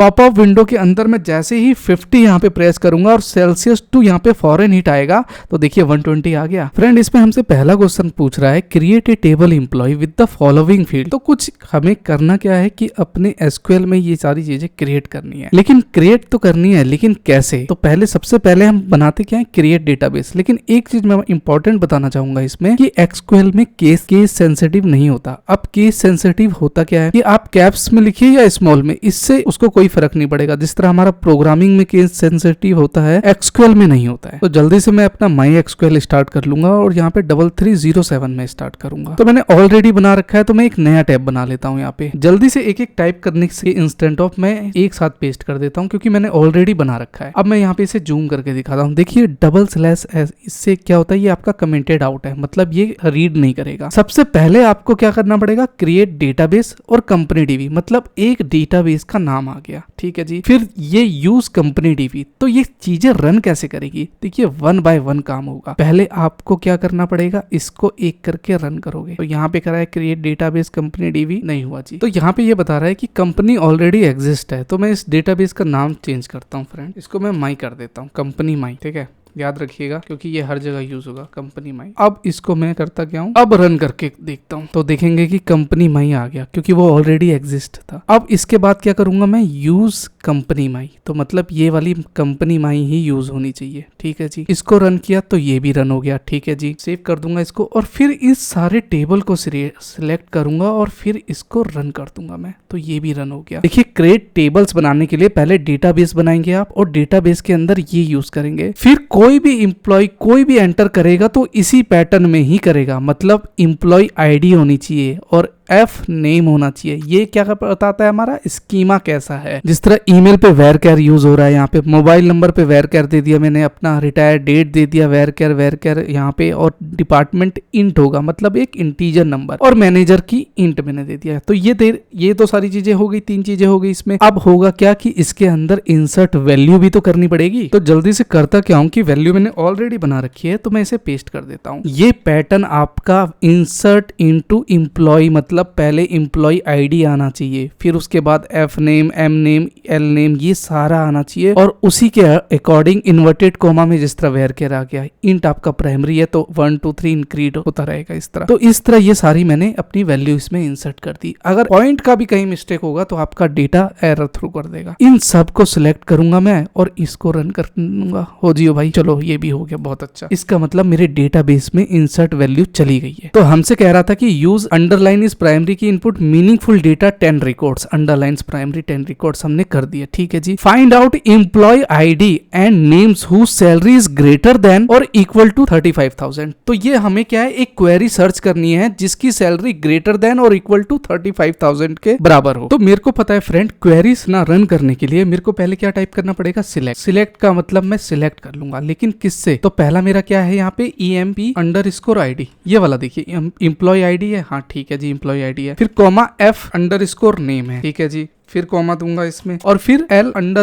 Popup window के अंदर मैं जैसे ही 50 यहाँ पे प्रेस करूंगा और सेल्सियस टू यहाँ पे फॉरेनहीट आएगा तो देखिए 120 आ गया। फ्रेंड इसमें हमसे पहला क्वेश्चन पूछ रहा है create a table employ with the following field. तो कुछ हमें करना क्या है कि अपने एसक्यूएल में ये सारी चीजें क्रिएट करनी है, लेकिन क्रिएट तो करनी है लेकिन कैसे। तो सबसे पहले हम बनाते क्या है क्रिएट डेटाबेस। लेकिन एक चीज मैं इंपॉर्टेंट बताना चाहूंगा इसमें कि एसक्यूएल में केस सेंसिटिव नहीं होता। अब केस सेंसिटिव होता क्या है कि आप कैप्स में लिखिए या स्मॉल में, इससे उसको कोई फर्क नहीं पड़ेगा। जिस तरह हमारा प्रोग्रामिंग में केस सेंसिटिव होता है एसक्यूएल में नहीं होता है। तो जल्दी से मैं अपना माई एसक्यूएल स्टार्ट कर लूंगा और यहाँ पे 3307 में स्टार्ट करूंगा। तो मैंने ऑलरेडी बना रखा है तो मैं एक नया टैब बना लेता हूँ। यहाँ पे जल्दी से एक एक टाइप करने से इंस्टेंट ऑफ मैं एक साथ पेस्ट कर देता हूँ क्योंकि मैंने ऑलरेडी बना रखा है। अब मैं यहाँ पे इसे जूम करके दिखाता हूँ। देखिए /s, इससे क्या होता है ये आपका कमेंटेड आउट है, मतलब ये रीड नहीं करेगा। सबसे पहले आपको क्या करना पड़ेगा क्रिएट डेटाबेस और कंपनी डीबी, मतलब एक डेटाबेस का नाम आ गया, ठीक है जी। फिर ये यूज कंपनी डीबी, तो ये चीजें रन कैसे करेगी। देखिए 1 बाय 1 काम होगा। पहले आपको क्या करना पड़ेगा, इसको एक करके रन करोगे। तो यहाँ पे करा है क्रिएट डेटाबेस कंपनी डीबी, नहीं हुआ जी। तो यहाँ पे ये बता रहा है कि कंपनी ऑलरेडी एग्जिस्ट है। तो मैं इस डेटाबेस का नाम चेंज करता हूँ फ्रेंड, इसको मैं माई कर देता हूँ, कंपनी माई, ठीक है, याद रखिएगा क्योंकि ये हर जगह यूज होगा कंपनी माई। अब इसको मैं करता क्या हूँ, अब रन करके देखता हूँ तो देखेंगे कि कंपनी माई आ गया क्योंकि वो ऑलरेडी एग्जिस्ट था। अब इसके बाद क्या करूंगा मैं, यूज कंपनी माई, तो मतलब ये वाली कंपनी माई ही यूज होनी चाहिए, ठीक है जी। इसको रन किया तो ये भी रन हो गया, ठीक है जी। सेव कर दूंगा इसको और फिर इस सारे टेबल को सिलेक्ट करूंगा और फिर इसको रन कर दूंगा मैं, तो ये भी रन हो गया। देखिए क्रिएट टेबल्स बनाने के लिए पहले डेटाबेस बनाएंगे आप और डेटाबेस के अंदर ये यूज करेंगे। फिर कोई भी एम्प्लॉय कोई भी एंटर करेगा तो इसी पैटर्न में ही करेगा, मतलब एम्प्लॉय आईडी होनी चाहिए और एफ नेम होना चाहिए। ये क्या बताता है हमारा स्कीमा कैसा है। जिस तरह ईमेल पे वेर कैर यूज हो रहा है, यहाँ पे मोबाइल नंबर पे वेर कैर दे दिया मैंने, अपना रिटायर डेट दे दिया वेर कैर यहाँ पे, और डिपार्टमेंट इंट होगा मतलब एक इंटीजर नंबर, और मैनेजर की इंट मैंने दे दिया। तो ये तो सारी चीजें हो गई, 3 चीजें हो गई इसमें। अब होगा क्या कि इसके अंदर इंसर्ट वैल्यू भी तो करनी पड़ेगी। तो जल्दी से करता क्या हूँ कि वैल्यू मैंने ऑलरेडी बना रखी है तो मैं इसे पेस्ट कर देता हूँ। ये पैटर्न आपका इंसर्ट इनटू एम्प्लॉय, मतलब पहले एम्प्लॉय आईडी आना चाहिए, फिर उसके बाद F name, M name, L name, ये सारा आना चाहिए, और उसी के अकॉर्डिंग इन्वर्टेड कोमा में जिस तरह वेर केयर आ गया, इंट आपका प्राइमरी है तो 1 2 3 इंक्रीड होता रहेगा इस तरह। तो इस तरह ये सारी मैंने अपनी वैल्यू इसमें इंसर्ट कर दी। अगर पॉइंट का भी कहीं मिस्टेक होगा तो आपका डेटा एरर थ्रू कर देगा। इन सब को सिलेक्ट करूंगा मैं और इसको रन कर दूंगा। हो जियो भाई, चलो ये भी हो गया, बहुत अच्छा। इसका मतलब मेरे डेटाबेस में इंसर्ट वैल्यू चली गई है। तो हमसे कह रहा था कि यूज अंडरलाइन इज प्राइमरी की input meaningful data 10 records, underlines primary 10 records हमने कर दिया, ठीक है जी। Find out employ ID and names who salary is greater than और इक्वल टू 35,000। तो ये हमें क्या है, एक क्वेरी सर्च करनी है जिसकी सैलरी ग्रेटर देन और इक्वल टू 35,000 के बराबर हो। तो मेरे को पता है फ्रेंड, क्वेरीज ना रन करने के लिए मेरे को पहले क्या टाइप करना पड़ेगा, सिलेक्ट का मतलब मैं सिलेक्ट कर लूंगा, लेकिन किससे। तो पहला मेरा क्या है यहाँ पे EMP_ID, ये वाला देखिए एम्प्लॉय आईडी है, हाँ ठीक है जी, एम्प्लॉय आईडी है। फिर कॉमा F_name है, ठीक है जी, फिर कॉमा दूंगा इसमें, और फिर L_NAME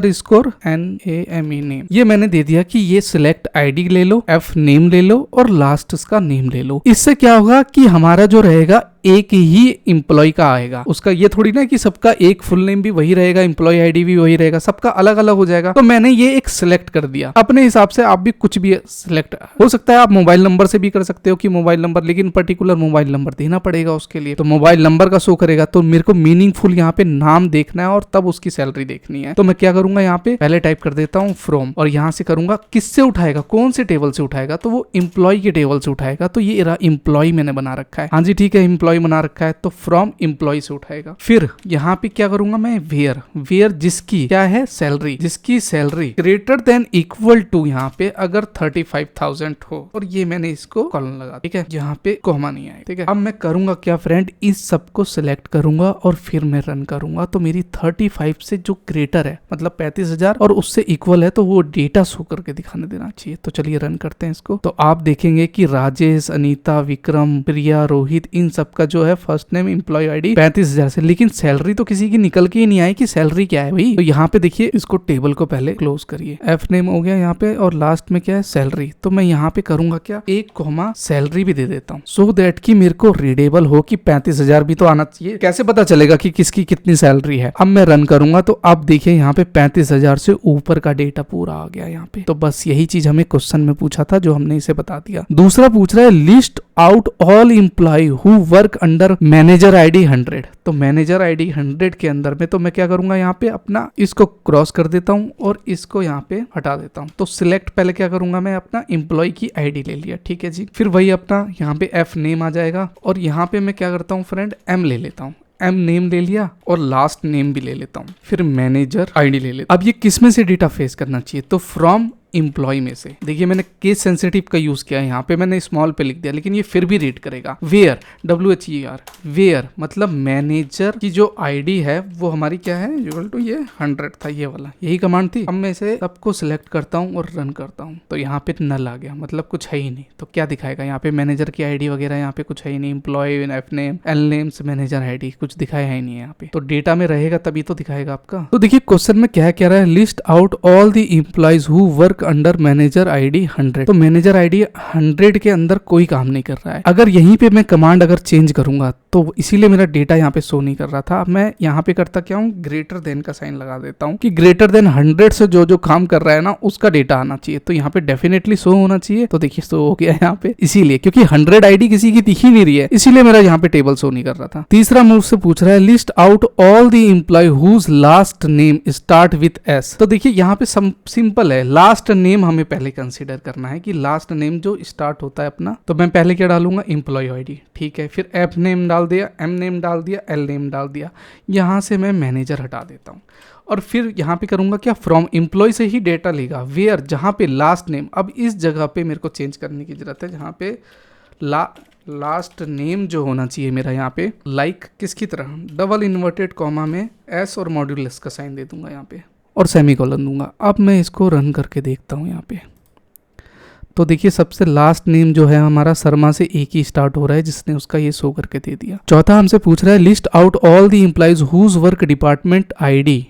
नेम, ये मैंने दे दिया कि ये सिलेक्ट आईडी ले लो, F नेम ले लो और लास्ट उसका नेम ले लो। इससे क्या होगा कि हमारा जो रहेगा एक ही एम्प्लॉय का आएगा, उसका ये थोड़ी ना कि सबका एक फुल नेम भी वही रहेगा, एम्प्लॉय आईडी भी वही रहेगा, सबका अलग अलग हो जाएगा। तो मैंने ये एक सिलेक्ट कर दिया। अपने हिसाब से आप भी कुछ भी सिलेक्ट हो सकता है, आप मोबाइल नंबर से भी कर सकते हो कि मोबाइल नंबर, लेकिन पर्टिकुलर मोबाइल नंबर देना पड़ेगा उसके लिए। तो मोबाइल नंबर का शो करेगा, तो मेरे को मीनिंगफुल यहाँ पे नाम देखना है और तब उसकी सैलरी देखनी है। तो मैं क्या करूंगा, यहाँ पे पहले टाइप कर देता हूँ फ्रॉम, और यहाँ से करूंगा किससे उठाएगा, कौन से टेबल से उठाएगा, तो वो एम्प्लॉय के टेबल से उठाएगा। तो ये एम्प्लॉय मैंने बना रखा है, हाँ जी ठीक है, एम्प्लॉय बना रखा है, तो फ्रॉम एम्प्लॉय से उठाएगा। फिर यहाँ पे क्या करूंगा मैं, वेयर जिसकी क्या है सैलरी, जिसकी salary greater than equal to, यहाँ पे अगर 35,000 हो, और ये मैंने इसको कॉलन लगा, ठीक है, यहाँ पे कॉमा नहीं आए, ठीक है। अब मैं करूंगा क्या फ्रेंड, इस सबको सिलेक्ट करूंगा और फिर मैं रन करूंगा। तो मेरी 35 से जो ग्रेटर है, मतलब 35,000 और उससे इक्वल है, तो वो डेटा शो करके दिखाने देना चाहिए। तो चलिए रन करते हैं इसको। तो आप देखेंगे कि राजेश, अनीता, विक्रम, प्रिया, रोहित, इन सबका जो है फर्स्ट नेम, एम्प्लॉय आईडी 35,000 से, लेकिन सैलरी तो किसी की निकल के ही नहीं आई कि सैलरी क्या है भाई। तो यहाँ पे देखिए, इसको टेबल को पहले क्लोज करिए, एफ नेम हो गया यहाँ पे, और लास्ट में क्या है सैलरी। तो मैं यहाँ पे करूंगा क्या, एक कॉमा सैलरी भी दे देता हूँ, सो दैट कि मेरे को रीडेबल हो कि 35,000 भी तो आना चाहिए। कैसे पता चलेगा कि किसकी कितनी सैलरी है। अब मैं रन करूंगा तो अब देखिए यहाँ पे 35,000 से ऊपर का डेटा पूरा आ गया यहाँ पे। तो बस यही चीज हमें क्वेश्चन में पूछा था जो हमने इसे बता दिया। दूसरा पूछ रहा है list out all employ who work under manager ID 100। तो मैनेजर आईडी 100 के अंदर में तो मैं क्या करूंगा यहाँ पे अपना इसको क्रॉस कर देता हूँ और इसको यहाँ पे हटा देता हूँ। तो सिलेक्ट पहले क्या करूंगा मैं अपना एम्प्लॉय की आईडी ले लिया, ठीक है जी। फिर वही अपना यहाँ पे एफ नेम आ जाएगा और यहाँ पे मैं क्या करता हूँ फ्रेंड एम ले लेता हूँ, एम नेम ले लिया और लास्ट नेम भी ले लेता हूँ, फिर मैनेजर आईडी ले लेता हूँ। अब ये किस में से डेटा फेस करना चाहिए, तो फ्रॉम एम्प्लॉय में से। देखिए मैंने केस सेंसिटिव का यूज किया है, यहाँ पे मैंने स्मॉल पे लिख दिया लेकिन ये फिर भी रीड करेगा। वेयर WHER वेयर मतलब मैनेजर की जो आईडी है वो हमारी क्या है इक्वल टू ये 100 था, ये वाला यही कमांड थी। अब मैं इसे सबको सिलेक्ट करता हूँ और रन करता हूँ तो यहाँ पे नल आ गया, मतलब कुछ है ही नहीं। तो क्या दिखाएगा यहाँ पे मैनेजर की आईडी वगैरह यहाँ पे कुछ है ही नहीं, employ F name L names manager ID कुछ दिखाया ही नहीं है यहाँ पे। तो डेटा में रहेगा तभी तो दिखाएगा आपका। तो देखिए क्वेश्चन में क्या कह रहा है, list out all the employees who work under manager ID 100। तो मैनेजर आईडी 100 के अंदर कोई काम नहीं कर रहा है। अगर यहीं पे मैं कमांड अगर चेंज करूंगा तो इसीलिए मेरा डेटा यहाँ पे शो नहीं कर रहा था। मैं यहाँ पे करता क्या हूँ, ग्रेटर देन का साइन लगा देता हूँ कि ग्रेटर देन 100 से जो जो काम कर रहा है ना उसका डेटा आना चाहिए। तो यहाँ पे डेफिनेटली शो होना चाहिए। तो देखिए शो हो गया यहाँ पे, इसीलिए क्योंकि 100 आईडी किसी की दिख ही नहीं रही है, इसीलिए मेरा यहाँ पे टेबल शो नहीं कर रहा था। तीसरा मुझसे पूछ रहा है list out all the employ whose last name start with S. तो देखिए यहाँ पे सिंपल है, लास्ट नेम हमें पहले कंसीडर करना है कि लास्ट नेम जो स्टार्ट होता है अपना। तो मैं पहले क्या डालूंगा, एम्प्लॉय आईडी, ठीक है। फिर एफ नेम डाल दिया, एम नेम डाल दिया, एल नेम डाल दिया। यहाँ से मैं मैनेजर हटा देता हूँ और फिर यहाँ पे करूंगा क्या, फ्रॉम एम्प्लॉय से ही डेटा लेगा। वेयर जहाँ पे लास्ट नेम, अब इस जगह पे मेरे को चेंज करने की जरूरत है जहाँ पे लास्ट नेम जो होना चाहिए मेरा यहाँ पे लाइक किसकी तरह डबल इन्वर्टेड कॉमा में एस और मॉड्यूलस का साइन दे दूंगा यहाँ पे और सेमीकोलन दूंगा। अब मैं इसको रन करके देखता हूँ यहाँ पे। तो देखिए सबसे लास्ट नेम जो है हमारा शर्मा से एक ही स्टार्ट हो रहा है जिसने उसका ये शो करके दे दिया। चौथा हमसे पूछ रहा है list out all the employees whose work department ID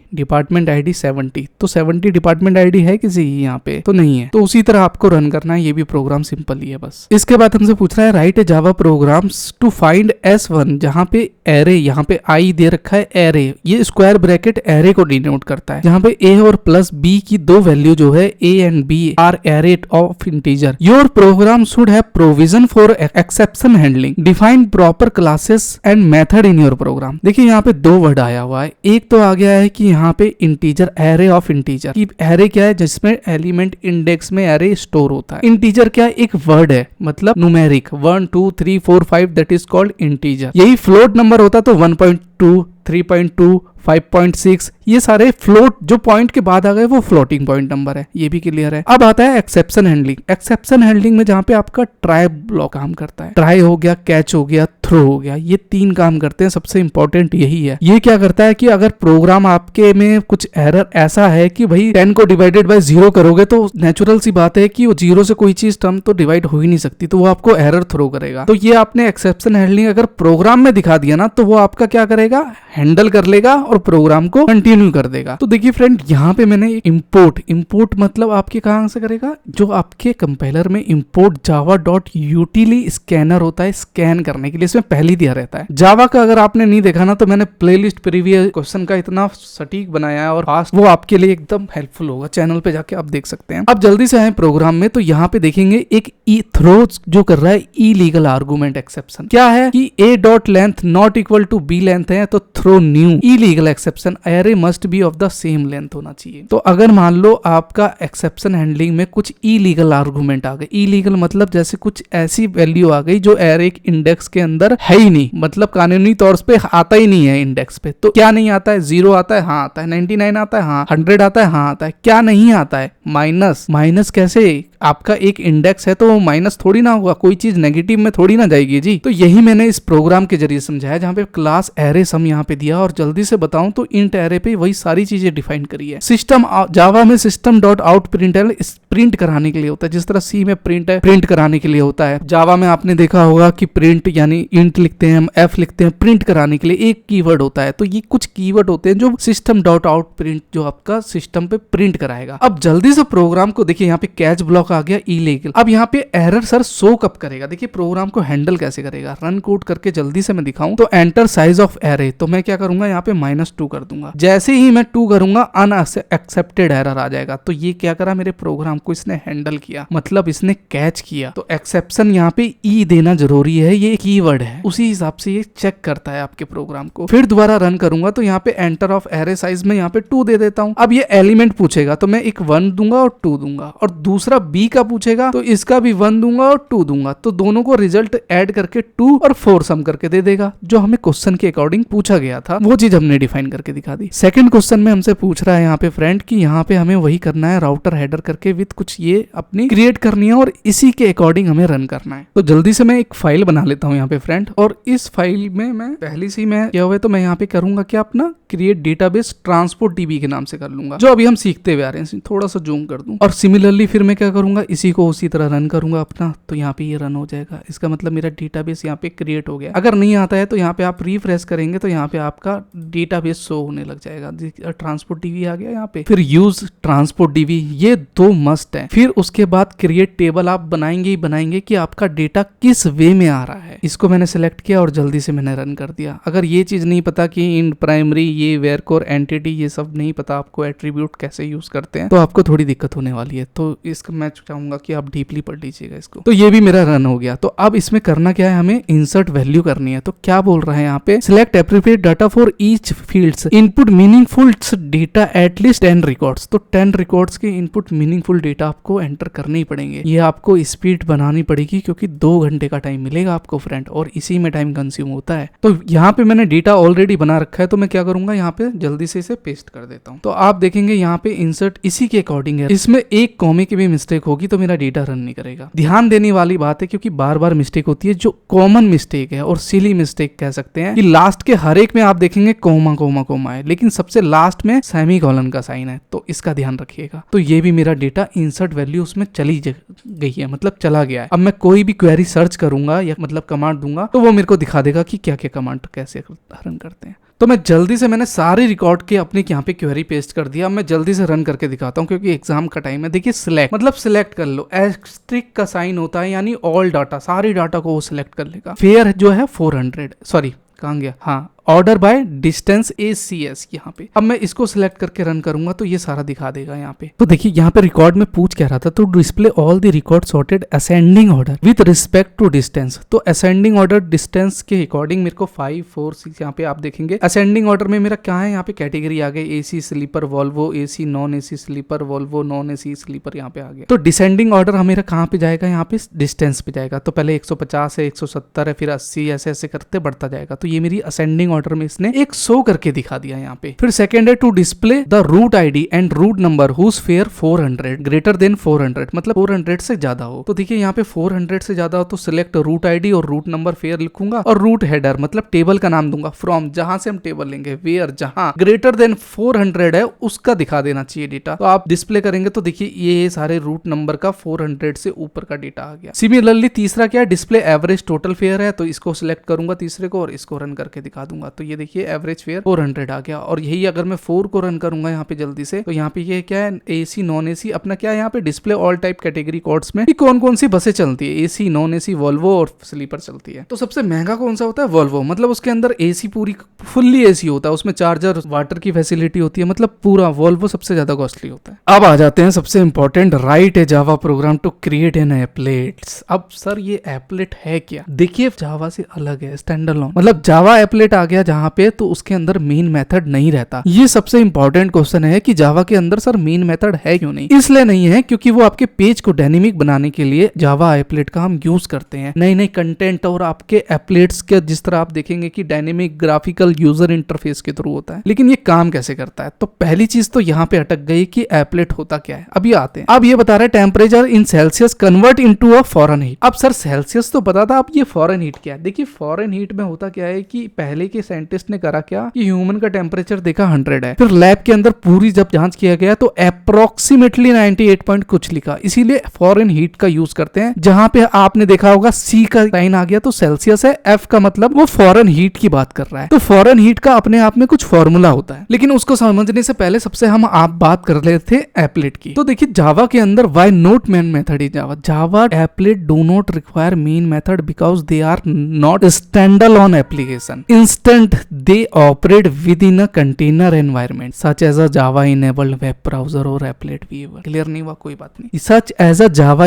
70। तो 70 डिपार्टमेंट आईडी है किसी की यहाँ पे तो नहीं है। तो उसी तरह आपको रन करना है, ये भी प्रोग्राम सिंपल ही है बस। इसके बाद हमसे पूछ रहा है write a Java programs to find S1 जहाँ पे एरे, यहाँ पे आई दे रखा है एरे, ये स्क्वायर ब्रैकेट एरे को डिनोट करता है। यहाँ पे A और प्लस B की दो वैल्यू जो है A and B are array of integer. Your program should have provision for exception handling, define proper classes and method in your program. देखिए यहाँ पे दो वर्ड आया हुआ है, एक तो आ गया है कि यहाँ पे इंटीजर एरे ऑफ इंटीजर की एरे क्या है जिसमें एलिमेंट इंडेक्स में एरे स्टोर होता है। इंटीजर क्या है, एक वर्ड है मतलब numeric 1 2 3 4 5 that is called integer. यही फ्लोट नंबर होता तो 1.2 3.2 5.6 ये सारे फ्लोट जो पॉइंट के बाद आ गए वो फ्लोटिंग पॉइंट नंबर है, ये भी क्लियर है। अब आता है एक्सेप्शन हैंडलिंग। एक्सेप्शन हैंडलिंग में जहाँ पे आपका ट्राई ब्लॉक काम करता है, ट्राई हो गया, कैच हो गया, थ्रो हो गया, ये तीन काम करते हैं। सबसे इंपॉर्टेंट यही है। ये क्या करता है कि अगर प्रोग्राम आपके में कुछ एरर ऐसा है कि भाई 10 को डिवाइडेड बाय 0 करोगे तो नेचुरल सी बात है कि वो 0 से कोई चीज टर्म तो डिवाइड हो ही नहीं सकती, तो वो आपको एरर थ्रो करेगा। तो ये आपने एक्सेप्शन हैंडलिंग अगर प्रोग्राम में दिखा दिया ना तो वो आपका क्या करेगा, हैंडल कर लेगा और प्रोग्राम को कंटिन्यू कर देगा। तो देखिए फ्रेंड यहाँ पे मैंने इंपोर्ट मतलब आपके कहां से करेगा, जो आपके कंपाइलर में इंपोर्ट java.util स्कैनर होता है स्कैन करने के लिए, इसमें पहले दिया रहता है। जावा का अगर आपने नहीं देखा ना तो मैंने प्लेलिस्ट प्रीवियस क्वेश्चन का इतना सटीक बनाया है और फास्ट, वो आपके लिए एकदम हेल्पफुल होगा, चैनल पे जाके आप देख सकते हैं। अब जल्दी से आए प्रोग्राम में, तो यहाँ पे देखेंगे एक थ्रो जो कर रहा है इलीगल आर्गुमेंट एक्सेप्शन। क्या है कि a.length not equal to b length है तो throw new illegal exception, array must be of the same length होना चाहिए। तो अगर मान लो आपका एक्सेप्शन हैंडलिंग में कुछ इलीगल आर्गुमेंट आ गए, इलीगल मतलब जैसे कुछ ऐसी वैल्यू आ गई जो एरे इंडेक्स के अंदर है ही नहीं, मतलब कानूनी तौर पे आता ही नहीं है इंडेक्स पे। तो क्या नहीं आता है, 0 आता है, हाँ आता है, 99 आता है, हाँ 100 आता है, हाँ आता है। क्या नहीं आता है, माइनस कैसे, आपका एक इंडेक्स है तो माइनस थोड़ी ना होगा, कोई चीज नेगेटिव में थोड़ी ना जाएगी जी। तो यही मैंने इस प्रोग्राम के जरिए समझाया जहाँ पे क्लास एरे सम यहाँ पे दिया, और जल्दी से बताऊं तो इंट एरे पे वही सारी चीजें डिफाइन करी है। सिस्टम जावा में सिस्टम डॉट आउट प्रिंटल प्रिंट कराने के लिए होता है, जिस तरह सी में प्रिंट है प्रिंट कराने के लिए होता है। जावा में आपने देखा होगा कि प्रिंट यानी इंट लिखते हैं हम, एफ लिखते हैं, प्रिंट कराने के लिए एक कीवर्ड होता है। तो ये कुछ कीवर्ड होते हैं जो सिस्टम डॉट आउट प्रिंट जो आपका सिस्टम पे प्रिंट कराएगा। अब जल्दी से प्रोग्राम को देखिए, यहाँ पे कैच ब्लॉक ब्लॉक आ गया इलीगल। अब यहाँ पे एरर सर शो कब करेगा, देखिए प्रोग्राम को हैंडल कैसे करेगा, रन कोड करके जल्दी से मैं दिखाऊं तो एंटर साइज ऑफ एरे, तो मैं क्या करूंगा यहाँ पे -2 कर दूंगा। जैसे ही मैं 2 करूंगा अनएक्सेप्टेड एरर आ जाएगा। तो ये क्या करा, मेरे प्रोग्राम को इसने हैंडल किया, मतलब इसने कैच किया। तो एक्सेप्शन यहाँ पे ई देना जरूरी है, ये कीवर्ड है, उसी हिसाब से ये चेक करता है आपके प्रोग्राम को। फिर दोबारा रन करूंगा तो यहाँ पे एंटर ऑफ एरे साइज में यहाँ पे 2 दे देता हूँ। अब ये एलिमेंट पूछेगा तो मैं एक 1 दूंगा और 2 दूंगा, और दूसरा बी का पूछेगा तो इसका भी 1 दूंगा और 2 दूंगा। तो दोनों को रिजल्ट ऐड करके 2 और 4 सम करके दे देगा, जो हमें क्वेश्चन के अकॉर्डिंग पूछा गया था, वो चीज हमने डिफाइन करके दिखा दी। सेकंड क्वेश्चन में हमसे पूछ रहा है यहाँ पे फ्रेंड कि यहाँ पे हमें वही करना है, राउटर हेडर करके विद कुछ ये अपनी क्रिएट करनी है और इसी के अकॉर्डिंग हमें रन करना है। तो जल्दी से मैं एक फाइल बना लेता हूँ यहाँ पे फ्रेंड, और इस फाइल में मैं पहली सी मैं क्या हुआ तो मैं यहाँ पे करूंगा क्या, अपना क्रिएट डेटाबेस ट्रांसपोर्ट डीबी के नाम से कर लूंगा, जो अभी हम सीखते हुए आ रहे हैं। थोड़ा सा जूम कर दूं, और सिमिलरली फिर मैं क्या करूंगा, इसी को उसी तरह रन करूंगा अपना, तो यहाँ पे ये रन हो जाएगा। इसका मतलब मेरा डेटाबेस यहाँ पे क्रिएट हो गया। अगर नहीं आता है तो यहाँ पे आप रिफ्रेश करेंगे तो यहाँ पे आपका डेटाबेस शो होने लग जाएगा। ट्रांसपोर्ट डीबी आ गया यहाँ पे, फिर यूज ट्रांसपोर्ट डीबी, ये 2 मस्ट है। फिर उसके बाद क्रिएट टेबल आप बनाएंगे ही बनाएंगे कि आपका डेटा किस वे में आ रहा है। इसको मैंने सिलेक्ट किया और जल्दी से मैंने रन कर दिया। अगर ये चीज नहीं पता कि इन प्राइमरी, ये वेरकोर, एंटिटी, ये सब नहीं पता आपको, एट्रीब्यूट कैसे यूज करते हैं, तो आपको थोड़ी दिक्कत होने वाली है। तो इसका मैं चाहूंगा कि आप डीपली पढ़ लीजिएगा इसको। तो ये भी मेरा रन हो गया। तो अब इसमें करना क्या है, हमें इंसर्ट वैल्यू करनी है। तो क्या बोल रहा है यहाँ पे, select appropriate data for each fields, input meaningful data at least 10 records. तो 10 रिकॉर्ड्स के इनपुट मीनिंगफुल डेटा आपको एंटर करने ही पड़ेंगे। ये आपको स्पीड बनानी पड़ेगी क्योंकि 2 घंटे का टाइम मिलेगा आपको फ्रेंड, और इसी में टाइम कंज्यूम होता है। तो यहाँ पे मैंने डेटा ऑलरेडी बना रखा है, तो मैं क्या करूंगा, यहाँ पे जल्दी से इसे पेस्ट कर देता हूँ। तो आप देखेंगे यहाँ पे इंसर्ट इसी के अकॉर्डिंग है। इसमें एक कॉमे की भी मिस्टेक होगी तो मेरा डेटा रन नहीं करेगा। ध्यान देने वाली बात है, क्योंकि बार बार मिस्टेक होती है, जो कॉमन मिस्टेक है और सिली मिस्टेक कह सकते हैं, कि लास्ट के हर एक में आप देखेंगे कोमा कोमा कोमा है, लेकिन सबसे लास्ट में सेमीकोलन का साइन है। तो इसका ध्यान रखिएगा। तो ये भी मेरा डेटा इंसर्ट वैल्यू उसमें चली गई है, मतलब चला गया है। अब मैं कोई भी क्वेरी सर्च करूंगा या मतलब कमांड दूंगा तो वो मेरे को दिखा देगा कि क्या क्या कमांड कैसे रन करते हैं। तो मैं जल्दी से मैंने सारे रिकॉर्ड के अपने यहाँ पे क्वेरी पेस्ट कर दिया। मैं जल्दी से रन करके दिखाता हूँ क्योंकि एग्जाम का टाइम है। देखिए सिलेक्ट मतलब सिलेक्ट कर लो, एस्ट्रिक का साइन होता है, यानी ऑल डाटा, सारी डाटा को वो सिलेक्ट कर लेगा। फेयर जो है 400, सॉरी कहाँ गया, हाँ ऑर्डर बाय डिस्टेंस ACS यहाँ पे। अब मैं इसको सिलेक्ट करके रन करूंगा तो ये सारा दिखा देगा यहाँ पे। तो देखिए यहाँ पे रिकॉर्ड में पूछ क्या रहा था, तो display all the record sorted ascending order with respect to distance. तो असेंडिंग ऑर्डर डिस्टेंस के अकॉर्डिंग मेरे को 5, 4, 6 यहाँ पे आप देखेंगे। असेंडिंग ऑर्डर में मेरा क्या है, यहाँ पे कैटेगरी आ गई, AC sleeper Volvo, AC non AC sleeper Volvo, non AC sleeper यहाँ पे आ गया। तो डिसेंडिंग ऑर्डर मेरा कहाँ पे जाएगा, यहाँ पे डिस्टेंस पे जाएगा। तो पहले 150 है, 170 है, फिर 80, ऐसे ऐसे करते बढ़ता जाएगा। तो ये मेरी असेंडिंग ऑर्डर में इसने एक शो करके दिखा दिया यहाँ पे। फिर सेकंड है to display the route ID and route number whose fare 400 greater than 400, मतलब 400 से ज्यादा हो। तो देखिए यहाँ पे 400 से ज्यादा हो तो सिलेक्ट रूट ID और रूट नंबर फेयर लिखूंगा, और रूट हेडर मतलब टेबल का नाम दूंगा, फ्रॉम जहां से हम टेबल लेंगे, वेयर जहां ग्रेटर देन 400 है उसका दिखा देना चाहिए डेटा। तो आप डिस्प्ले करेंगे तो देखिए ये सारे रूट नंबर का 400 से ऊपर का डेटा आ गया। सिमिलरली तीसरा क्या है, डिस्प्ले एवरेज टोटल फेयर है, तो इसको सिलेक्ट करूंगा तीसरे को और इसको रन करके दिखा दूंगा। तो ये देखिए एवरेज फेयर 400 आ गया। और यही अगर मैं 4 को रन करूंगा यहाँ पे जल्दी से, तो यहाँ पे ये क्या है, AC नॉन AC अपना क्या है, यहाँ पे display all type category codes में कौन कौन सी बसें चलती है, AC नॉन AC वॉल्वो और स्लीपर चलती है। तो सबसे महंगा कौन सा होता है, वॉल्वो, मतलब उसके अंदर AC पूरी फुल्ली AC होता है, उसमें चार्जर वाटर की फैसिलिटी होती है, मतलब पूरा वॉल्वो सबसे ज्यादा कॉस्टली होता है। अब आ जाते हैं सबसे important, write a Java program to create an applets. अब सर ये एप्लेट है क्या, देखिए जावा से अलग है, स्टैंड अलोन, मतलब जावा एप्लेट आ गया जहाँ पे, तो उसके अंदर मेन मेथड नहीं रहता। ये सबसे इंपॉर्टेंट क्वेश्चन है कि जावा के अंदर सर मेन मेथड है क्यों नहीं। इसलिए नहीं है क्योंकि वो आपके पेज को डायनेमिक बनाने के लिए जावा एप्लेट का हम यूज करते हैं, नए नए कंटेंट और आपके एप्लेट्स के, जिस तरह आप देखेंगे कि डायनेमिक ग्राफिकल यूजर इंटरफेस के थ्रू होता है। लेकिन ये काम कैसे करता है, तो पहली चीज तो यहाँ पे अटक गई कि एप्लेट होता क्या है। अभी आते हैं, अब ये बता रहा है temperature in Celsius convert into a foreign heat. अब सर सेल्सियस तो पता था, अब ये फॉरेन हीट क्या है। देखिए फॉरेन हीट में होता क्या है कि पहले देखिए साइंटिस्ट ने करा क्या कि ह्यूमन का टेम्परेचर देखा 100 है, फिर लैब के अंदर पूरी जब जांच किया गया तो अप्रोक्सीमेटली 98 पॉइंट कुछ लिखा, इसीलिए फॉरेन हीट का यूज करते हैं। जहां पे आपने देखा होगा सी का साइन आ गया तो सेल्सियस है, एफ का मतलब वो फॉरेन हीट की बात कर रहा है। तो फॉरेन हीट का अपने आप में कुछ फॉर्मूला होता है, लेकिन उसको समझने से पहले सबसे हम आप बात कर रहे थे एप्लेट की। तो देखिए जावा के अंदर why not main method is Java applet do not require main method because they are not standalone application, instead they operate within a container environment such as a Java enabled web browser और applet viewer. Clear नहीं हुआ, कोई बात नहीं। सच as a Java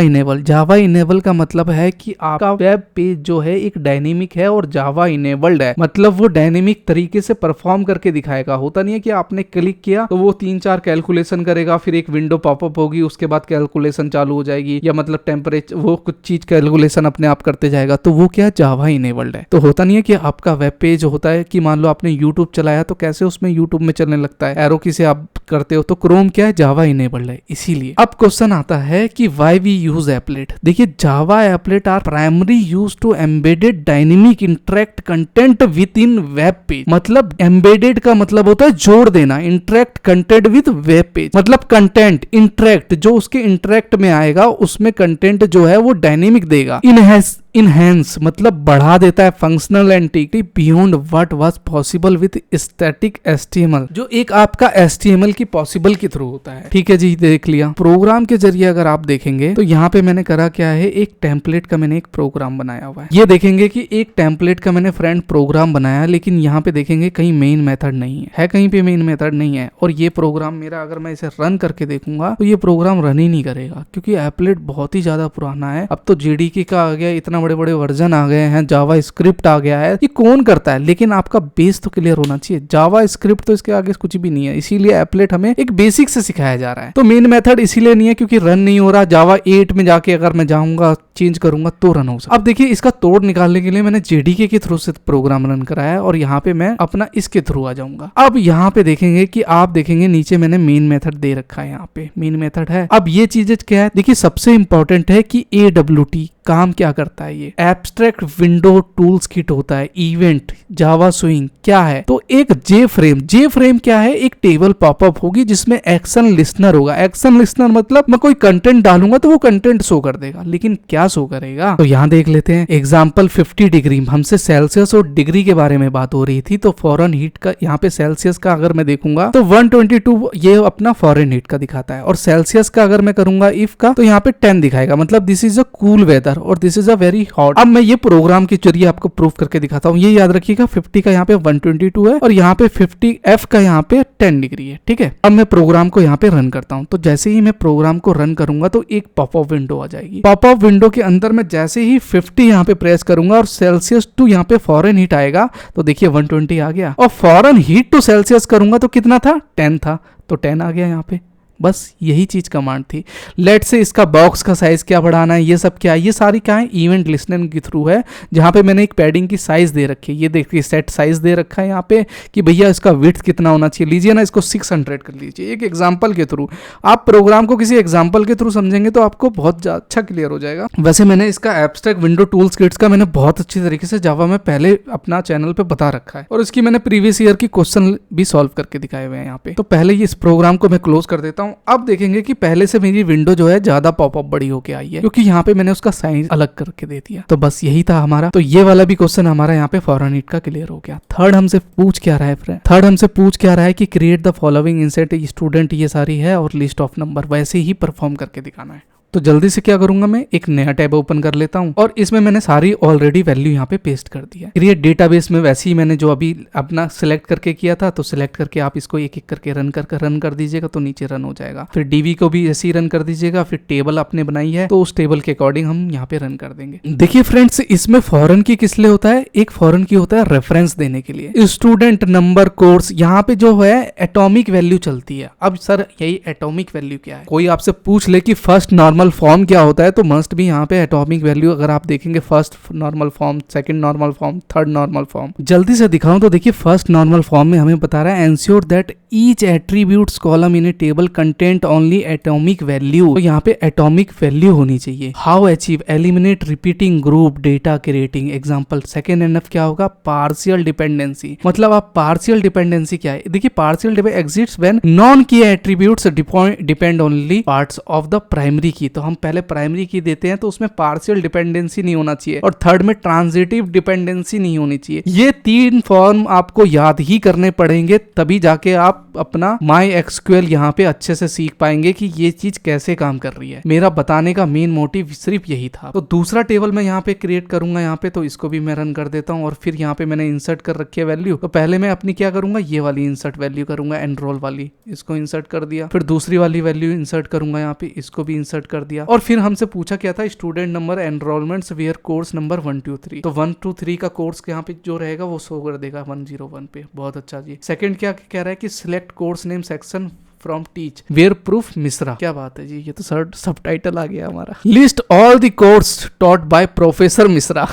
enable का मतलब है कि आपका वेब पेज जो है एक डायनेमिक है और जावा इनेबल्ड है, मतलब वो डायनेमिक तरीके से परफॉर्म करके दिखाएगा। होता नहीं है कि आपने क्लिक किया तो वो 3-4 कैलकुलेशन करेगा, फिर एक विंडो पॉपअप होगी, उसके बाद कैलकुलेशन चालू हो जाएगी, या मतलब टेम्परेचर वो कुछ चीज कैलकुलेशन अपने आप करते जाएगा, तो वो क्या जावा इनेबल्ड है। तो होता नहीं है कि आपका वेब पेज होता है कि मान लो आपने यूट्यूब चलाया तो कैसे उसमें यूट्यूब में चलने लगता है, एरो की से आप करते हो, तो क्रोम क्या है, जावा इनेबल्ड है। इसीलिए अब क्वेश्चन आता है कि व्हाई वी यूज एप्लेट। देखिए Java applet are primary use to embedded dynamic interact content within web page. मतलब एम्बेडेड का मतलब होता है जोड़ देना, interact content with web page मतलब कंटेंट इंटरेक्ट जो उसके इंटरेक्ट में आएगा उसमें कंटेंट जो है वो डायनेमिक देगा। इनहेंस मतलब बढ़ा देता है functional entity beyond what was possible with static HTML, जो एक आपका एचटीएमएल की पॉसिबल के थ्रू होता है। ठीक है जी, देख लिया। प्रोग्राम के जरिए अगर आप देखेंगे तो यहाँ पे मैंने करा क्या है, एक टेम्पलेट का मैंने एक प्रोग्राम बनाया हुआ है। ये देखेंगे कि एक टेम्पलेट का मैंने फ्रेंड प्रोग्राम बनाया, लेकिन यहाँ पे देखेंगे कहीं मेन मेथड नहीं है, कहीं पे मेन मेथड नहीं है। और ये प्रोग्राम मेरा अगर मैं इसे रन करके देखूंगा तो ये प्रोग्राम रन ही नहीं करेगा, क्योंकि एप्लेट बहुत ही ज्यादा पुराना है। अब तो जेडीके का आ गया, इतना बड़े बड़े वर्जन आ गए हैं, जावा स्क्रिप्ट आ गया है, ये कौन करता है। लेकिन आपका बेस तो क्लियर होना चाहिए, जावा स्क्रिप्ट तो इसके आगे कुछ भी नहीं है, इसीलिए एप्लेट हमें एक बेसिक से सिखाया जा रहा है। तो मेन मेथड इसीलिए नहीं है क्योंकि रन नहीं हो रहा। जावा 8 में जाके अगर मैं जाऊंगा चेंज करूंगा तो रन हो सकता। अब देखिए इसका तोड़ निकालने के लिए मैंने जेडीके के थ्रू से प्रोग्राम रन कराया है और यहाँ पे मैं अपना इसके थ्रू आ जाऊंगा। अब यहाँ पे देखेंगे कि आप देखेंगे नीचे मैंने मेन मेथड दे रखा है, यहाँ पे मेन मेथड है। अब ये चीजें क्या है, देखिए सबसे इंपॉर्टेंट है कि AWT काम क्या करता है। ये एब्स्ट्रैक्ट विंडो टूल्स किट होता है, इवेंट जावा स्विंग क्या है, तो एक जे फ्रेम क्या है, एक टेबल पॉपअप होगी जिसमें एक्शन लिस्नर होगा। एक्शन लिस्नर मतलब मैं कोई कंटेंट डालूंगा तो वो कंटेंट शो कर देगा, लेकिन क्या शो करेगा तो यहाँ देख लेते हैं। एग्जाम्पल 50 डिग्री, हमसे सेल्सियस और डिग्री के बारे में बात हो रही थी, तो फॉरेन हीट का यहाँ पे सेल्सियस का अगर मैं देखूंगा तो 122 ये अपना फॉरेन हीट का दिखाता है, और सेल्सियस का अगर मैं करूंगा इफ का तो यहाँ पे 10 दिखाएगा, मतलब this is a cool weather और this is a very hot. अब मैं ये प्रोग्राम के जरिए आपको प्रूफ करके दिखाता हूँ। ये याद रखिएगा 50 का यहाँ पे 122 है और यहाँ पे 50F का यहाँ पे 10 डिग्री है। ठीक है, अब मैं प्रोग्राम को यहाँ पे रन करता हूँ, तो जैसे ही मैं प्रोग्राम को रन करूंगा तो एक पॉपअप विंडो आ जाएगी। पॉपअप विंडो के अंदर मैं जैसे ही 50 यहाँ पे प्रेस करूंगा और सेल्सियस टू यहाँ पे फॉरेन हीट आएगा, तो देखिए 120 आ गया, और फॉरेन हीट टू सेल्सियस करूंगा तो कितना था, 10 था, तो 10 आ गया यहाँ पे। बस यही चीज कमांड थी। लेट से इसका बॉक्स का साइज क्या बढ़ाना है, ये सब क्या है, ये सारी क्या है, इवेंट लिस्नर के थ्रू है, जहां पे मैंने एक पैडिंग की साइज दे रखी है। ये देखिए सेट साइज दे रखा है यहाँ पे कि भैया इसका विड्थ कितना होना चाहिए। लीजिए ना, इसको 600 कर लीजिए, एक एग्जाम्पल के थ्रू। आप प्रोग्राम को किसी एग्जाम्पल के थ्रू समझेंगे तो आपको बहुत अच्छा क्लियर हो जाएगा। वैसे मैंने इसका एब्स्ट्रैक्ट विंडो टूल्स किट्स का मैंने बहुत अच्छी तरीके से जावा में पहले अपना चैनल पे बता रखा है, और इसकी मैंने प्रीवियस ईयर की क्वेश्चन भी सॉल्व करके दिखाए हुए हैं यहाँ पे। तो पहले इस प्रोग्राम को मैं क्लोज कर देता हूँ। अब देखेंगे कि पहले से मेरी विंडो जो है ज्यादा पॉपअप बड़ी होके आई है, क्योंकि यहाँ पे मैंने उसका साइज अलग करके दे दिया। तो बस यही था हमारा, तो ये वाला भी क्वेश्चन हमारा यहाँ पे फॉरेन हीट का क्लियर हो गया। थर्ड हमसे पूछ क्या रहा है फ्रेंड, थर्ड हमसे पूछ क्या रहा है कि create the following insert student, ये सारी है, और लिस्ट ऑफ नंबर वैसे ही परफॉर्म करके दिखाना है। तो जल्दी से क्या करूंगा, मैं एक नया टैब ओपन कर लेता हूं और इसमें मैंने सारी ऑलरेडी वैल्यू यहाँ पे पेस्ट कर दिया। क्रिएट डेटाबेस में वैसे ही मैंने जो अभी अपना सिलेक्ट करके किया था, तो सिलेक्ट करके आप इसको एक एक करके रन कर दीजिएगा तो नीचे रन हो जाएगा। फिर डीवी को भी ऐसे ही रन कर दीजिएगा। फिर टेबल आपने बनाई है तो उस टेबल के अकॉर्डिंग हम यहाँ पे रन कर देंगे। देखिए फ्रेंड्स, इसमें फॉरेन की किस लिए होता है, एक फॉरेन की होता है रेफरेंस देने के लिए, स्टूडेंट नंबर कोर्स, यहाँ पे जो है एटॉमिक वैल्यू चलती है। अब सर यही एटॉमिक वैल्यू क्या है, कोई आपसे पूछ ले कि फर्स्ट नॉर्मल फॉर्म क्या होता है, तो मस्ट भी यहाँ पे एटॉमिक वैल्यू अगर आप देखेंगे, first normal form, second normal form, third normal form. जल्दी से दिखाऊं तो देखिए फर्स्ट नॉर्मल फॉर्म में हमें बता रहा है ensure that each attributes column in A table content only atomic value, तो यहाँ पे एटॉमिक वैल्यू होनी चाहिए। How achieve, eliminate repeating group data creating example. Second NF क्या होगा, पार्शियल डिपेंडेंसी, मतलब आप पार्शियल डिपेंडेंसी क्या है, देखिए पार्शियल एग्जिस्ट्स व्हेन नॉन की attributes depend only parts of the primary की, तो हम पहले प्राइमरी की देते हैं तो उसमें पार्शियल डिपेंडेंसी नहीं होना चाहिए, और थर्ड में ट्रांजिटिव डिपेंडेंसी नहीं होनी चाहिए। ये तीन फॉर्म आपको याद ही करने पड़ेंगे, तभी जाके आप अपना MySQL यहाँ पे अच्छे से सीख पाएंगे कि ये चीज कैसे काम कर रही है। मेरा बताने का मेन मोटिव सिर्फ यही था। तो दूसरा टेबल मैं यहाँ पे क्रिएट करूंगा यहाँ पे, तो इसको भी मैं रन कर देता हूँ, और फिर यहाँ पे मैंने इंसर्ट कर रखी है वैल्यू। तो पहले मैं अपनी क्या करूंगा, ये वाली इंसर्ट वैल्यू करूंगा, एनरोल वाली, इसको इंसर्ट कर दिया। फिर दूसरी वाली वैल्यू इंसर्ट करूंगा यहाँ पे, इसको भी इंसर्ट कर दिया। और फिर हमसे पूछा क्या था, student number, enrolments where course number 1 2 3, तो 1 2 3 का कोर्स यहाँ पे जो रहेगा वो शो कर देगा 101 पे। बहुत अच्छा जी। सेकंड क्या कह रहा है कि select course name section from teach where prof Mishra, क्या बात है जी, ये तो सबटाइटल आ गया हमारा। List all the course taught by professor Mishra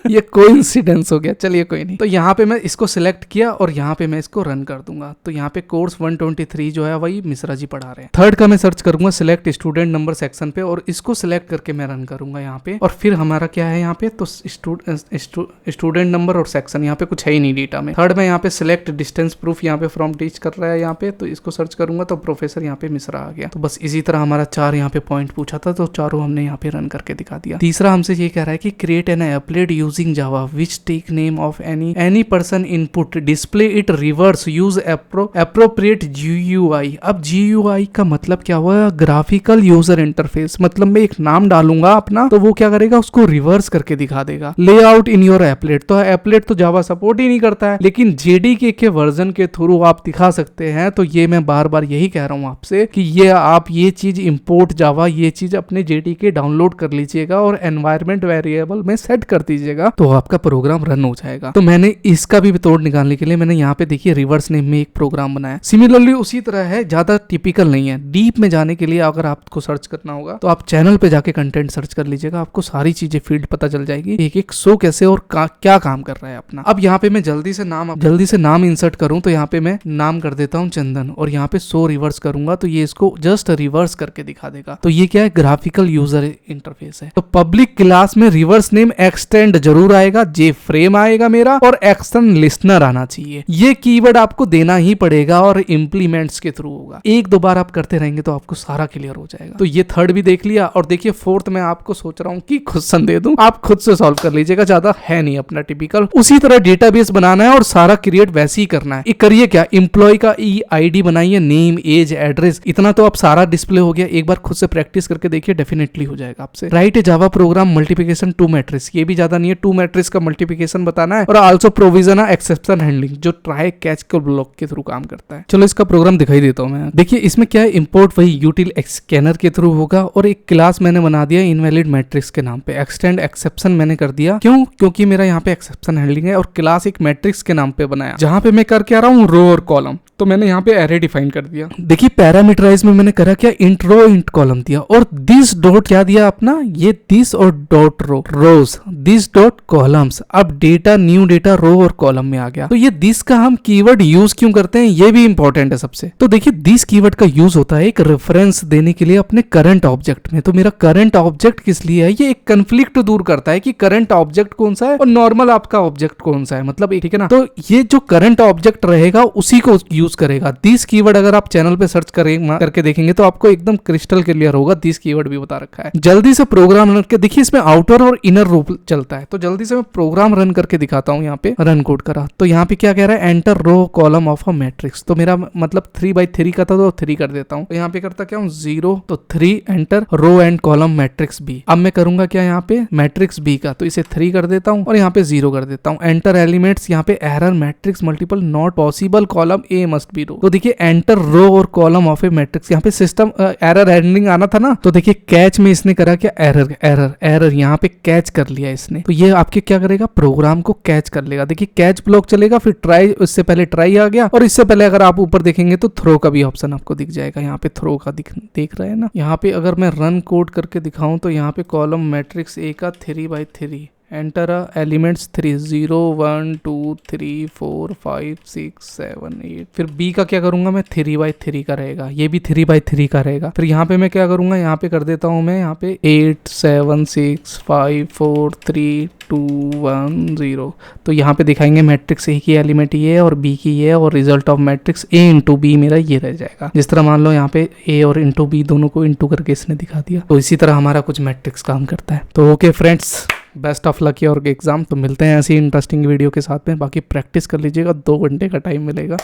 ये कोइंसिडेंस हो गया, चलिए कोई नहीं। तो यहाँ पे मैं इसको सिलेक्ट किया और यहाँ पे मैं इसको रन कर दूंगा। तो यहाँ पे कोर्स 123 जो है वही मिश्रा जी पढ़ा रहे हैं। थर्ड का मैं सर्च करूंगा सिलेक्ट स्टूडेंट नंबर सेक्शन पे, और इसको सिलेक्ट करके मैं रन करूंगा यहाँ पे। और फिर हमारा क्या है यहाँ पे, तो स्टूडेंट नंबर और सेक्शन, यहाँ पे कुछ है ही नहीं डेटा में। थर्ड में यहाँ पे सिलेक्ट डिस्टेंस प्रूफ यहाँ पे फ्रॉम टीच कर रहा है यहाँ पे, तो इसको सर्च करूंगा तो प्रोफेसर यहाँ पे मिश्रा आ गया। तो बस इसी तरह हमारा 4 यहाँ पे पॉइंट पूछा था, तो चारों हमने यहाँ पे रन करके दिखा दिया। तीसरा हमसे ये कह रहा है कि create an applet using Java which take name of any person input, display it reverse, use appropriate GUI। अब GUI का मतलब क्या हुआ, ग्राफिकल यूजर इंटरफेस, मतलब मैं एक नाम डालूंगा अपना तो वो क्या करेगा, उसको रिवर्स करके दिखा देगा। लेआउट इन योर एप्लेट, तो एप्लेट तो जावा सपोर्ट ही नहीं करता है, लेकिन JDK के वर्जन के थ्रू आप दिखा सकते हैं। तो ये मैं बार बार यही कह रहा हूं आपसे कि ये आप ये चीज इंपोर्ट जावा, ये चीज अपने JDK डाउनलोड कर लीजिएगा और एनवायरमेंट वेरिएबल में सेट कर दीजिएगा, तो आपका प्रोग्राम रन हो जाएगा। तो मैंने इसका भी तोड़ निकालने के लिए मैंने यहाँ पे देखिए रिवर्स नेम में एक प्रोग्राम बनाया। सिमिलरली उसी तरह है, ज्यादा टिपिकल नहीं है। डीप में जाने के लिए अगर आपको सर्च करना होगा तो आप चैनल पे जाके कंटेंट सर्च कर लीजिएगा, आपको सारी चीजें फील्ड पता चल जाएगी, एक एक शो कैसे और क्या काम कर रहा है अपना। अब यहाँ पे मैं जल्दी से नाम इंसर्ट करूं, तो यहाँ पे मैं नाम कर देता हूँ चंदन, और यहाँ पे शो रिवर्स करूंगा तो ये इसको जस्ट रिवर्स करके दिखा देगा। तो ये क्या है, ग्राफिकल यूजर इंटरफेस है। तो पब्लिक क्लास में रिवर्स नेम एक्सटेंड जरूर आएगा, जे फ्रेम आएगा मेरा, और एक्शन लिस्नर आना चाहिए। ये कीवर्ड आपको देना ही पड़ेगा और इंप्लीमेंट्स के थ्रू होगा। एक दो बार आप करते रहेंगे तो आपको सारा क्लियर हो जाएगा। तो ये थर्ड भी देख लिया, और देखिए फोर्थ मैं आपको सोच रहा हूँ कि क्वेश्चन दे दूं, आप खुद से सॉल्व कर लीजिएगा, ज्यादा है नहीं अपना टिपिकल। उसी तरह डेटाबेस बनाना है और सारा क्रिएट वैसे ही करना है। करिए क्या, एम्प्लॉय का EID बनाइए, नेम एज एड्रेस, इतना तो अब सारा डिस्प्ले हो गया। एक बार खुद से प्रैक्टिस करके देखिए, डेफिनेटली हो जाएगा आपसे। Right a Java programme multiplication 2 matrix, ये भी ज्यादा नहीं है, 2 मैट्रिक्स का मल्टीप्लिकेशन बताना है, और आल्सो प्रोविजन एक्सेप्शन हैंडलिंग जो ट्राई कैच के ब्लॉक के थ्रू काम करता है। चलो इसका प्रोग्राम दिखाई देता हूं मैं। देखिए इसमें क्या है, इंपोर्ट वही यूटिल स्कैनर के थ्रू होगा, और एक क्लास मैंने बना दिया इनवैलिड मैट्रिक्स के नाम पे। एक्सटेंड एक्सेप्शन मैंने कर दिया, क्यों, क्योंकि मेरा यहाँ पे एक्सेप्शन हैंडलिंग है, और क्लास एक मैट्रिक्स के नाम पे बनाया, जहां पे मैं करके आ रहा हूँ रो और कॉलम। तो मैंने यहाँ पे एरे डिफाइन कर दिया। देखिए पैरामीटराइज में मैंने करा क्या, इंट रो इंट कॉलम दिया, और दिस डॉट क्या दिया अपना, ये दिस और dot row rows, this dot columns. अब डेटा न्यू डेटा रो और कॉलम में आ गया। तो ये दिस का हम कीवर्ड यूज क्यों करते हैं, ये भी इंपॉर्टेंट है सबसे। तो देखिए दिस कीवर्ड का यूज होता है एक रेफरेंस देने के लिए अपने करंट ऑब्जेक्ट में। तो मेरा करंट ऑब्जेक्ट किस लिए है, ये एक कंफ्लिक्ट दूर करता है कि करंट ऑब्जेक्ट कौन सा है और नॉर्मल आपका ऑब्जेक्ट कौन सा है, मतलब ठीक है ना। तो ये जो करंट ऑब्जेक्ट रहेगा उसी को यूज करेगा। दिस कीवर्ड अगर आप चैनल पे सर्च करके देखेंगे तो आपको एकदम क्रिस्टल क्लियर होगा, दिस कीवर्ड भी बता रखा है। जल्दी से प्रोग्राम रन करके देखिए, इसमें आउटर और इनर रूप चलता है। तो जल्दी से मैं प्रोग्राम रन करके दिखाता हूँ। यहाँ पे रन कोड करा, तो यहाँ पे क्या कह रहा है, enter row column of a matrix. तो मेरा मतलब 3/3 का था, तो 3 कर देता हूँ। तो यहाँ पे करता क्या हूँ 0, तो 3 enter row and column matrix B. अब मैं करूंगा क्या यहाँ पे मैट्रिक्स बी का, तो इसे 3 कर देता हूँ और यहाँ पे 0 कर देता हूँ। एंटर एलिमेंट्स, यहाँ पे error matrix multiple not possible column A must be row. तो देखिए एंटर रो और कॉलम ऑफ ए मैट्रिक्स, यहाँ पे सिस्टम एरर हैंडलिंग आना था ना, तो देखिए कैच में इसने करा क्या, एरर एरर एरर, यहाँ पे कैच कर लिया इसने। तो ये आपके क्या करेगा, प्रोग्राम को कैच कर लेगा। देखिए कैच ब्लॉक चलेगा, फिर ट्राई, उससे पहले ट्राई आ गया, और इससे पहले अगर आप ऊपर देखेंगे तो थ्रो का भी ऑप्शन आपको दिख जाएगा। यहाँ पे थ्रो का देख रहे हैं ना। यहाँ पे अगर मैं रन कोड करके दिखाऊं तो यहाँ पे कॉलम मैट्रिक्स ए का 3/3 एंटर एलिमेंट्स 3 0 1 2 3 4 5 6 7 8। फिर बी का क्या करूंगा मैं, 3/3 का रहेगा, ये भी 3/3 का रहेगा। फिर यहाँ पे मैं क्या करूंगा, यहाँ पे कर देता हूँ मैं, यहाँ पे 8 7 6 5 4 3 2 1 0। तो यहाँ पे दिखाएंगे मैट्रिक्स ए की एलिमेंट ये है और बी की ये है, और result of matrix A into B मेरा ये रह जाएगा। जिस तरह मान लो यहाँ पे ए और इंटू बी दोनों को इंटू करके इसने दिखा दिया। तो इसी तरह हमारा कुछ मैट्रिक्स काम करता है। तो okay friends, best of luck और एग्जाम। तो मिलते हैं ऐसी इंटरेस्टिंग वीडियो के साथ में। बाकी प्रैक्टिस कर लीजिएगा, 2 घंटे का टाइम मिलेगा।